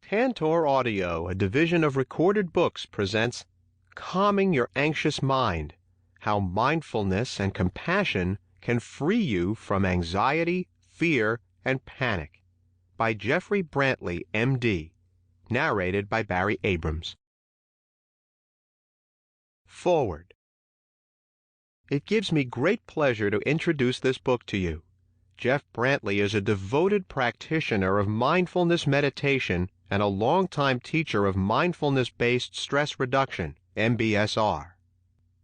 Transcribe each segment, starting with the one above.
Tantor Audio, a division of Recorded Books, presents Calming Your Anxious Mind: How Mindfulness and Compassion Can Free You from Anxiety, Fear, and Panic, by Jeffrey Brantley, M.D., narrated by Barry Abrams. Forward. It gives me great pleasure to introduce this book to you. Jeff Brantley is a devoted practitioner of mindfulness meditation and a longtime teacher of mindfulness-based stress reduction, MBSR.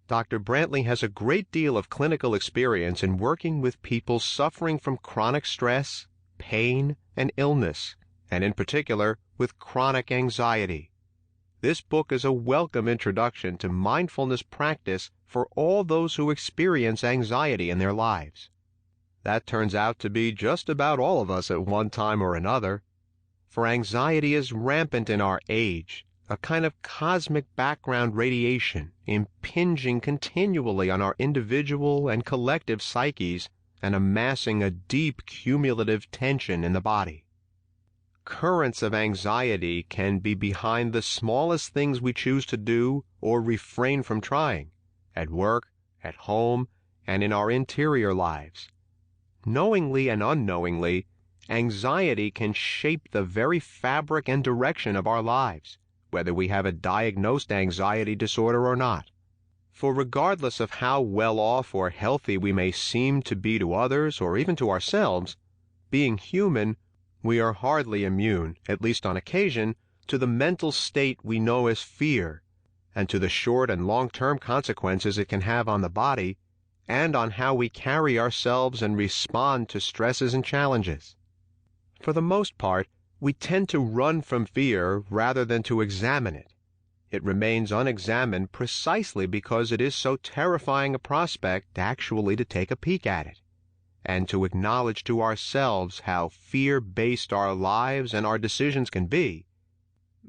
Dr. Brantley has a great deal of clinical experience in working with people suffering from chronic stress, pain, and illness, and in particular with chronic anxiety. This book is a welcome introduction to mindfulness practice for all those who experience anxiety in their lives. That turns out to be just about all of us at one time or another. For anxiety is rampant in our age, a kind of cosmic background radiation impinging continually on our individual and collective psyches and amassing a deep cumulative tension in the body. Currents of anxiety can be behind the smallest things we choose to do or refrain from trying, at work, at home, and in our interior lives. Knowingly and unknowingly, anxiety can shape the very fabric and direction of our lives, whether we have a diagnosed anxiety disorder or not. For regardless of how well off or healthy we may seem to be to others or even to ourselves, being human, we are hardly immune, at least on occasion, to the mental state we know as fear, and to the short and long-term consequences it can have on the body, and on how we carry ourselves and respond to stresses and challenges. For the most part, we tend to run from fear rather than to examine it. It remains unexamined precisely because it is so terrifying a prospect actually to take a peek at it, and to acknowledge to ourselves how fear-based our lives and our decisions can be,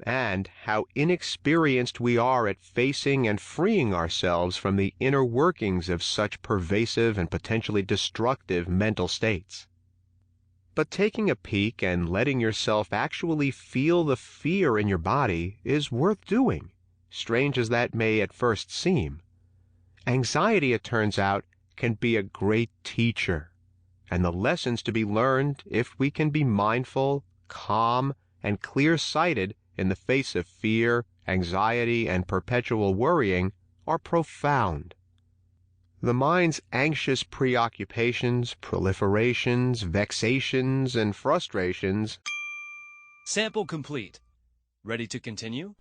and how inexperienced we are at facing and freeing ourselves from the inner workings of such pervasive and potentially destructive mental states. But taking a peek and letting yourself actually feel the fear in your body is worth doing, strange as that may at first seem. Anxiety, it turns out, can be a great teacher, and the lessons to be learned, if we can be mindful, calm, and clear-sighted in the face of fear, anxiety, and perpetual worrying, are profound. The mind's anxious preoccupations, proliferations, vexations, and frustrations. Sample complete. Ready to continue?